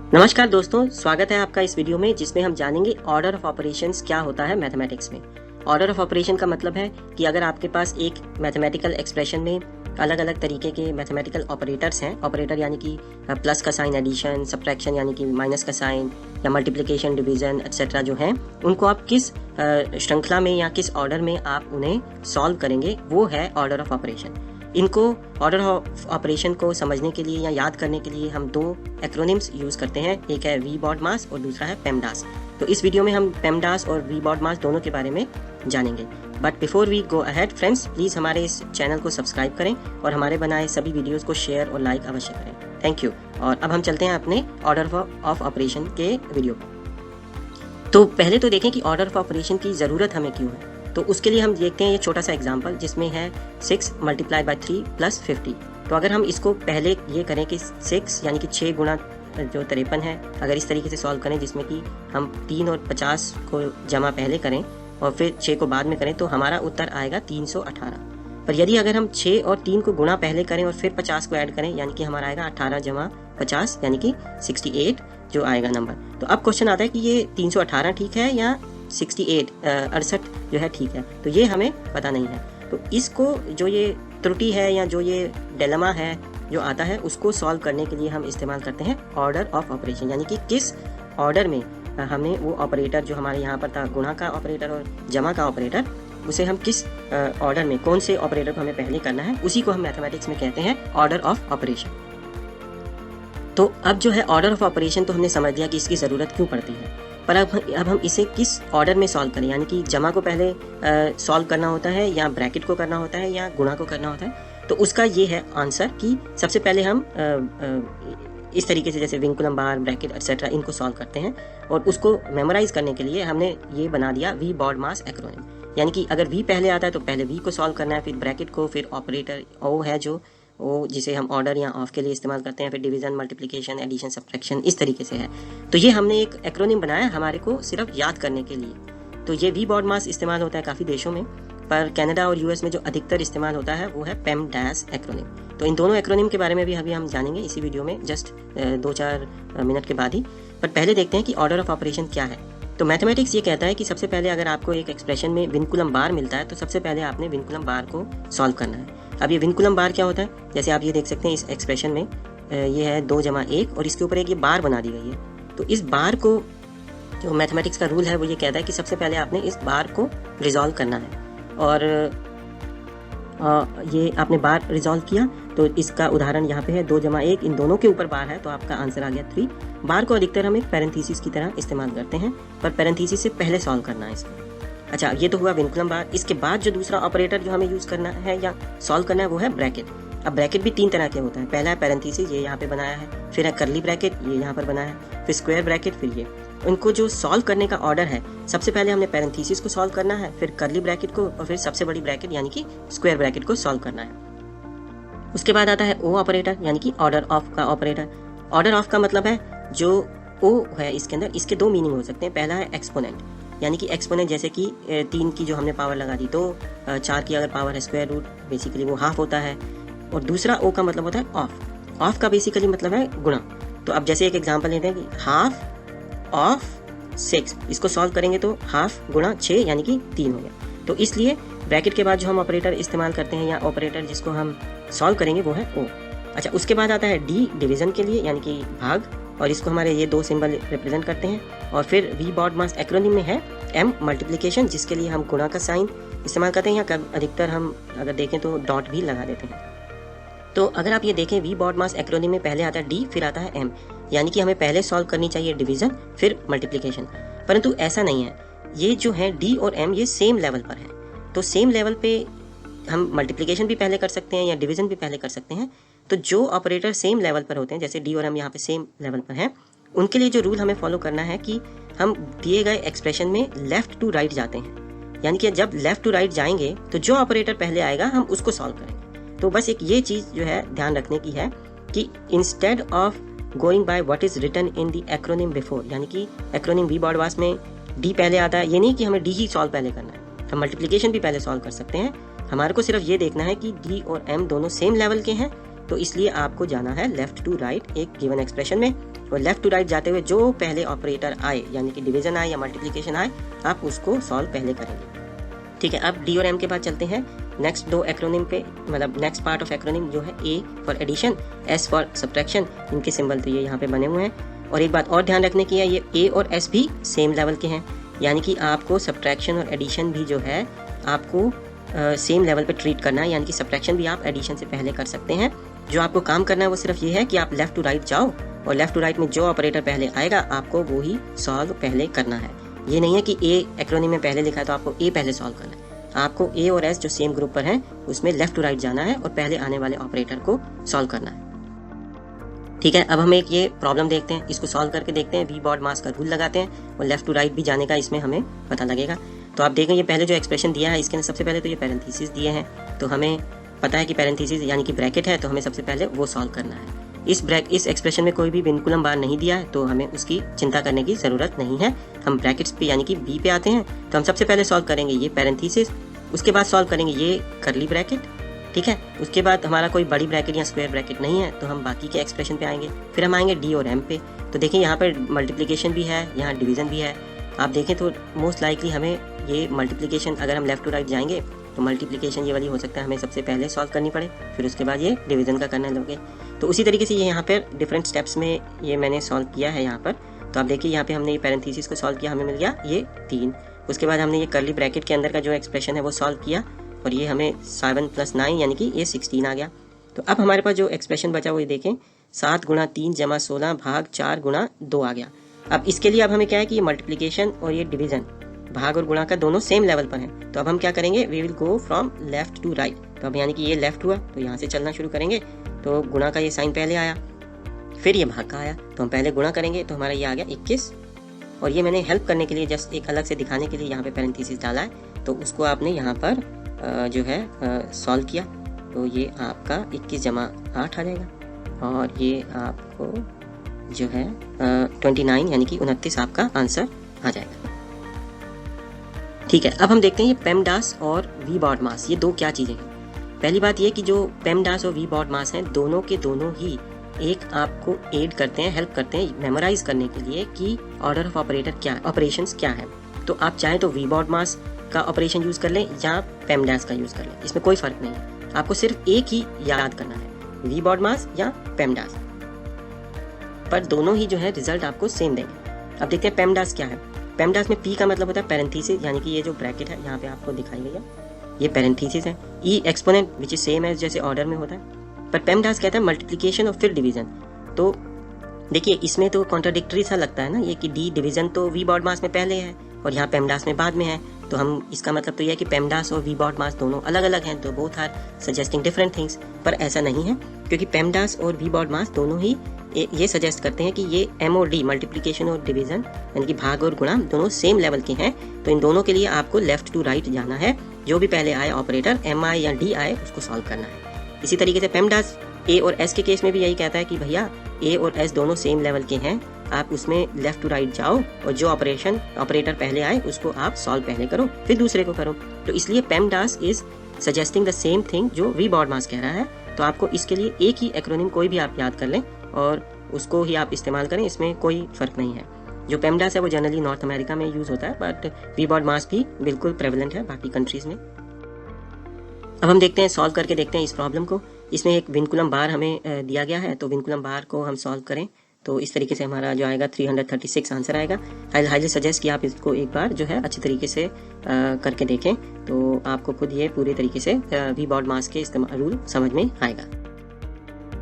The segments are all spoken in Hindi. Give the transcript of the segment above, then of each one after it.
नमस्कार दोस्तों, स्वागत है आपका इस वीडियो में जिसमें हम जानेंगे ऑर्डर ऑफ ऑपरेशंस क्या होता है मैथमेटिक्स में। ऑर्डर ऑफ ऑपरेशन का मतलब है कि अगर आपके पास एक मैथमेटिकल एक्सप्रेशन में अलग अलग तरीके के मैथमेटिकल ऑपरेटर्स हैं, ऑपरेटर यानी कि प्लस का साइन एडिशन, सब्ट्रैक्शन यानी कि माइनस का साइन, या मल्टीप्लिकेशन, डिवीजन एक्सेट्रा जो हैं, उनको आप किस श्रृंखला में या किस ऑर्डर में आप उन्हें सॉल्व करेंगे, वो है ऑर्डर ऑफ ऑपरेशन। इनको ऑर्डर ऑफ ऑपरेशन को समझने के लिए या याद करने के लिए हम दो एक्रोनिम्स यूज़ करते हैं, एक है वी बॉड-मास और दूसरा है पेमडास। तो इस वीडियो में हम पेमडास और वी बॉड-मास दोनों के बारे में जानेंगे। But before we go ahead friends, please हमारे इस चैनल को सब्सक्राइब करें और हमारे बनाए सभी वीडियोज़ को शेयर और लाइक अवश्य करें। Thank you. और अब हम चलते हैं अपने ऑर्डर ऑफ ऑपरेशन के वीडियो पर। तो पहले तो देखें कि ऑर्डर ऑफ ऑपरेशन की ज़रूरत हमें क्यों है। तो उसके लिए हम देखते हैं ये छोटा सा एग्जांपल जिसमें है 6 × 3 + 50। तो अगर हम इसको पहले ये करें कि 6 यानी कि 6 गुणा जो 53 है, अगर इस तरीके से सॉल्व करें जिसमें कि हम 3 और 50 को जमा पहले करें और फिर 6 को बाद में करें, तो हमारा उत्तर आएगा 318। पर यदि अगर हम 6 और 3 को गुणा पहले करें और फिर 50 को ऐड करें, यानी कि हमारा आएगा 18 जमा 50 यानी कि 68 जो आएगा नंबर। तो अब क्वेश्चन आता है कि ये 318 ठीक है या 68 जो है ठीक है। तो ये हमें पता नहीं है। तो इसको जो ये त्रुटि है या जो ये डिलेमा है जो आता है, उसको सॉल्व करने के लिए हम इस्तेमाल करते हैं ऑर्डर ऑफ ऑपरेशन, यानी कि किस ऑर्डर में हमें वो ऑपरेटर जो हमारे यहाँ पर था, गुणा का ऑपरेटर और जमा का ऑपरेटर, उसे हम किस ऑर्डर में, कौन से ऑपरेटर को हमें पहले करना है, उसी को हम मैथमेटिक्स में कहते हैं ऑर्डर ऑफ ऑपरेशन। तो अब जो है ऑर्डर ऑफ ऑपरेशन तो हमने समझ लिया कि इसकी ज़रूरत क्यों पड़ती है। पर अब हम इसे किस ऑर्डर में सॉल्व करें, यानी कि जमा को पहले सॉल्व करना होता है या ब्रैकेट को करना होता है या गुणा को करना होता है। तो उसका ये है आंसर कि सबसे पहले हम इस तरीके से जैसे विंकुलम बार, ब्रैकेट एक्सेट्रा इनको सॉल्व करते हैं। और उसको मेमोराइज करने के लिए हमने ये बना दिया वी बॉड-मास एक्रोनिम, यानी कि अगर वी पहले आता है तो पहले वी को सॉल्व करना है, फिर ब्रैकेट को, फिर ऑपरेटर ओ है जो वो जिसे हम ऑर्डर या ऑफ के लिए इस्तेमाल करते हैं, फिर डिवीज़न, मल्टीप्लिकेशन, एडिशन, सब्ट्रैक्शन, इस तरीके से है। तो ये हमने एक एक्रोनिम बनाया हमारे को सिर्फ याद करने के लिए। तो ये वी बॉड-मास इस्तेमाल होता है काफ़ी देशों में, पर कनाडा और यूएस में जो अधिकतर इस्तेमाल होता है वो है पेमडास एक्रोनिम। तो इन दोनों एक्रोनिम के बारे में भी अभी हम जानेंगे इसी वीडियो में, जस्ट 2-4 मिनट के बाद ही। पर पहले देखते हैं कि ऑर्डर ऑफ ऑपरेशन क्या है। तो मैथमेटिक्स ये कहता है कि सबसे पहले अगर आपको एक एक्सप्रेशन में विंकुलम बार मिलता है तो सबसे पहले आपने विंकुलम बार को सॉल्व करना है। अब ये विंकुलम बार क्या होता है, जैसे आप ये देख सकते हैं इस एक्सप्रेशन में ये है 2 + 1 और इसके ऊपर एक ये बार बना दी गई है। तो इस बार को, जो मैथमेटिक्स का रूल है वो ये कहता है कि सबसे पहले आपने इस बार को रिजॉल्व करना है। और ये आपने बार रिजॉल्व किया तो इसका उदाहरण यहाँ पे है 2 + 1, इन दोनों के ऊपर बार है तो आपका आंसर आ गया 3। बार को अधिकतर हम एक पैरेंथेसिस की तरह इस्तेमाल करते हैं, पर पैरेंथेसिस से पहले सॉल्व करना है इसको। अच्छा, ये तो हुआ विंकुलम बार। इसके बाद जो दूसरा ऑपरेटर जो हमें यूज़ करना है या सॉल्व करना है वो है ब्रैकेट। अब ब्रैकेट भी 3 तरह के होता है। पहला है पैरेंथेसिस, ये यहाँ पे बनाया है, फिर है करली ब्रैकेट, ये यहाँ पर बनाया है, फिर स्क्वायर ब्रैकेट, फिर ये। इनको जो सॉल्व करने का ऑर्डर है, सबसे पहले हमने पैरेंथेसिस को सॉल्व करना है, फिर करली ब्रैकेट को, और फिर सबसे बड़ी ब्रैकेट यानी कि स्क्वायर ब्रैकेट को सॉल्व करना है। उसके बाद आता है ओ ऑपरेटर, यानी कि ऑर्डर ऑफ का ऑपरेटर। ऑर्डर ऑफ का मतलब है जो ओ है इसके अंदर, इसके 2 मीनिंग हो सकते हैं। पहला है एक्सपोनेंट, यानी कि एक्सपोनेंट जैसे कि 3 की जो हमने पावर लगा दी, तो 4 की अगर पावर है स्क्वायर रूट, बेसिकली वो हाफ होता है। और दूसरा ओ का मतलब होता है ऑफ। ऑफ का बेसिकली मतलब है गुणा। तो अब जैसे एक एग्जांपल लेते हैं कि हाफ ऑफ 6, इसको सॉल्व करेंगे तो हाफ गुणा 6 यानी कि 3 हो गया। तो इसलिए ब्रैकेट के बाद जो हम ऑपरेटर इस्तेमाल करते हैं या ऑपरेटर जिसको हम सॉल्व करेंगे वो है ओ। अच्छा, उसके बाद आता है डी डिवीज़न के लिए, यानी कि भाग, और इसको हमारे ये 2 सिंबल रिप्रेजेंट करते हैं। और फिर वी बॉड-मास एक्रोनिम में है एम मल्टीप्लिकेशन, जिसके लिए हम गुणा का साइन इस्तेमाल करते हैं, या अधिकतर हम अगर देखें तो डॉट भी लगा देते हैं। तो अगर आप ये देखें वी बॉड-मास एक्रोनिम में पहले आता है डी, फिर आता है एम, यानी कि हमें पहले सॉल्व करनी चाहिए डिवीज़न फिर मल्टीप्लिकेशन। परंतु ऐसा नहीं है, ये जो है डी और एम ये सेम लेवल पर है। तो सेम लेवल पे हम मल्टीप्लिकेशन भी पहले कर सकते हैं या डिवीज़न भी पहले कर सकते हैं। तो जो ऑपरेटर सेम लेवल पर होते हैं, जैसे डी और एम यहाँ पे सेम लेवल पर हैं, उनके लिए जो रूल हमें फॉलो करना है कि हम दिए गए एक्सप्रेशन में लेफ़्ट टू राइट जाते हैं, यानी कि जब लेफ़्ट टू राइट जाएंगे तो जो ऑपरेटर पहले आएगा हम उसको सॉल्व करेंगे। तो बस एक ये चीज़ जो है ध्यान रखने की है कि instead of going by what is written in the acronym before, यानी कि एक्रोनिम वी बॉड-मास में डी पहले आता है, ये नहीं कि हमें डी ही सॉल्व पहले करना है, हम मल्टीप्लिकेशन भी पहले सॉल्व कर सकते हैं। हमारे को सिर्फ ये देखना है कि डी और एम दोनों सेम लेवल के हैं, तो इसलिए आपको जाना है लेफ्ट टू राइट एक गिवन एक्सप्रेशन में और लेफ्ट टू राइट जाते हुए जो पहले ऑपरेटर आए, यानी कि डिवीजन आए या मल्टीप्लिकेशन आए, आप उसको सॉल्व पहले करेंगे। ठीक है, अब डी और एम के बाद चलते हैं नेक्स्ट दो एक्रोनिम पे, मतलब नेक्स्ट पार्ट ऑफ एक्रोनिम जो है A for addition, S for subtraction. इनके सिंबल तो ये यहाँ पे बने हुए हैं। और एक बात और ध्यान रखने की है, ये ए और एस भी सेम लेवल के हैं, यानी कि आपको सब्ट्रैक्शन और एडिशन भी जो है आपको सेम लेवल पे ट्रीट करना है, यानी कि सब्ट्रैक्शन भी आप एडिशन से पहले कर सकते हैं। जो आपको काम करना है वो सिर्फ ये है कि आप लेफ्ट टू राइट जाओ और लेफ्ट टू राइट में जो ऑपरेटर पहले आएगा आपको वो ही सॉल्व पहले करना है। ये नहीं है कि ए एक्रोनिम में पहले लिखा है तो आपको ए पहले सॉल्व करना है। आपको ए और एस जो सेम ग्रुप पर हैं उसमें लेफ्ट टू राइट जाना है और पहले आने वाले ऑपरेटर को सॉल्व करना है। ठीक है, अब हम एक ये प्रॉब्लम देखते हैं, इसको सॉल्व करके देखते हैं। वी बॉड मास का रूल लगाते हैं और लेफ्ट टू राइट भी जाने का इसमें हमें पता लगेगा। तो आप देखें ये पहले जो एक्सप्रेशन दिया है इसके सबसे पहले तो ये पैरेंथेसिस दिए हैं, तो हमें पता है कि पैरेंथेसिस यानी कि ब्रैकेट है, तो हमें सबसे पहले वो सॉल्व करना है। इस एक्सप्रेशन में कोई भी विनकुलम बार नहीं दिया है तो हमें उसकी चिंता करने की ज़रूरत नहीं है। हम ब्रैकेट्स पे यानी कि बी पे आते हैं, तो हम सबसे पहले सॉल्व करेंगे ये पैरेंथेसिस, उसके बाद सॉल्व करेंगे ये करली ब्रैकेट। ठीक है, उसके बाद हमारा कोई बड़ी ब्रैकेट या स्क्वायर ब्रैकेट नहीं है तो हम बाकी के एक्सप्रेशन पे आएंगे। फिर हम आएंगे डी और एम पे। तो देखिए यहाँ पर मल्टीप्लिकेशन भी है, यहाँ डिवीज़न भी है। आप देखें तो मोस्ट लाइकली हमें ये मल्टीप्लिकेशन, अगर हम लेफ्ट टू राइट जाएंगे तो मल्टीप्लिकेशन ये वाली हो सकता है हमें सबसे पहले सॉल्व करनी पड़े, फिर उसके बाद ये डिवीज़न का करने लगे। तो उसी तरीके से ये यहाँ पर डिफरेंट स्टेप्स में ये मैंने सॉल्व किया है यहाँ पर। तो आप देखिए यहाँ पे हमने ये पैरेंथेसिस को सॉल्व किया, हमें मिल गया ये 3। उसके बाद हमने ये करली ब्रैकेट के अंदर का जो एक्सप्रेशन है वो सॉल्व किया और ये हमें 7 + 9 यानी कि ये 16 आ गया। तो अब हमारे पास जो एक्सप्रेशन बचा वो ये देखें, 7 × 3 = 16 भाग 4 × 2 आ गया। अब इसके लिए अब हमें क्या है कि ये मल्टीप्लिकेशन और ये डिवीज़न, भाग और गुणा का दोनों सेम लेवल पर है। तो अब हम क्या करेंगे, we will go from left to right. तो अब यानी कि ये लेफ्ट हुआ तो यहाँ से चलना शुरू करेंगे। तो गुणा का ये साइन पहले आया, फिर ये भाग का आया, तो हम पहले गुणा करेंगे तो हमारा ये आ गया 21। और ये मैंने हेल्प करने के लिए जस्ट एक अलग से दिखाने के लिए यहाँ पे पैरेंथेसिस डाला है। तो उसको आपने यहाँ पर जो है सॉल्व किया तो ये आपका 21 + 8 आ जाएगा और ये आपको जो है 29 यानी कि 29 आपका आंसर आ जाएगा। ठीक है, अब हम देखते हैं ये पेमडास और वी बॉड मास, ये दो क्या चीज़ें हैं। पहली बात ये कि जो पेमडास और वी बॉड मास हैं दोनों के दोनों ही एक आपको एड करते हैं, हेल्प करते हैं मेमोराइज करने के लिए कि ऑर्डर ऑफ ऑपरेशंस क्या है। तो आप चाहें तो वी बॉड मास का ऑपरेशन यूज़ कर लें या पेमडास का यूज़ कर लें, इसमें कोई फ़र्क नहीं है। आपको सिर्फ एक ही याद करना है, वी बॉड मास या पेमडास, पर दोनों ही जो है रिजल्ट आपको सेम देंगे। अब देखते हैं पेमडास क्या है। पेमडास में पी का मतलब होता है पैरेंथेसिस, यानी कि ये जो ब्रैकेट है यहाँ पे आपको दिखाई गई है ये पैरेंथेसिस है। E exponent which is same as जैसे ऑर्डर में होता है, पर पेमडास कहता है मल्टीप्लिकेशन और फिर डिवीजन। तो देखिए इसमें तो कॉन्ट्राडिक्टरी सा लगता है ना ये कि डी डिवीजन तो वी बॉड मास में पहले है और यहाँ पेमडास में बाद में है। तो हम इसका मतलब तो यह है कि पेमडास और वी बॉड मास दोनों अलग अलग हैं, तो both are suggesting different things. पर ऐसा नहीं है, क्योंकि पेमडास और वी बॉड मास दोनों ही ये सजेस्ट करते हैं कि ये एम और डी मल्टीप्लिकेशन और डिवीजन यानी कि भाग और गुणा दोनों सेम लेवल के हैं। तो इन दोनों के लिए आपको लेफ्ट टू राइट जाना है, जो भी पहले आए ऑपरेटर एम आई या डी आए उसको सॉल्व करना है। इसी तरीके से पेमडास ए और एस के केस में भी यही कहता है कि भैया ए और एस दोनों सेम लेवल के हैं, आप उसमें लेफ्ट टू राइट जाओ और जो ऑपरेटर पहले आए उसको आप सॉल्व पहले करो फिर दूसरे को करो। तो इसलिए PEMDAS is suggesting the same thing जो वी बॉड मास कह रहा है। तो आपको इसके लिए एक ही एक्रोनिम कोई भी आप याद कर लें और उसको ही आप इस्तेमाल करें, इसमें कोई फ़र्क नहीं है। जो पेमडास है वो जनरली नॉर्थ अमेरिका में यूज़ होता है, बट वी बॉड मास भी बिल्कुल प्रेवलेंट है बाकी कंट्रीज़ में। अब हम देखते हैं, सॉल्व करके देखते हैं इस प्रॉब्लम को। इसमें एक विनकुलम बार हमें दिया गया है, तो विनकुलम बार को हम सॉल्व करें तो इस तरीके से हमारा जो आएगा 336 आंसर आएगा। आई हाईली सजेस्ट कि आप इसको एक बार जो है अच्छी तरीके से करके देखें, तो आपको खुद ये पूरे तरीके से वी बॉड मास के इस्तेमाल रूल समझ में आएगा।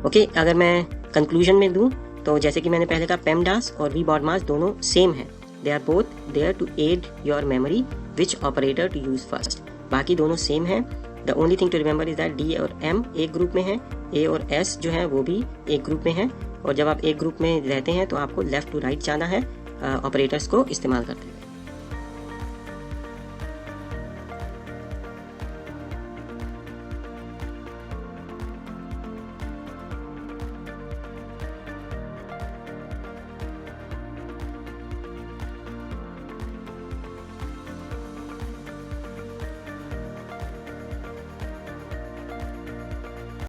ओके, अगर मैं कंक्लूजन में दूं तो जैसे कि मैंने पहले कहा, पेमडास और वी बॉड मास दोनों सेम है। They are both there to aid your memory which operator to use first. बाकी दोनों सेम है। The only thing to remember is that D और एम एक ग्रुप में है, ए और एस जो है वो भी एक ग्रुप में है। और जब आप एक ग्रुप में रहते हैं तो आपको लेफ्ट टू राइट जाना है ऑपरेटर्स को इस्तेमाल करते हैं।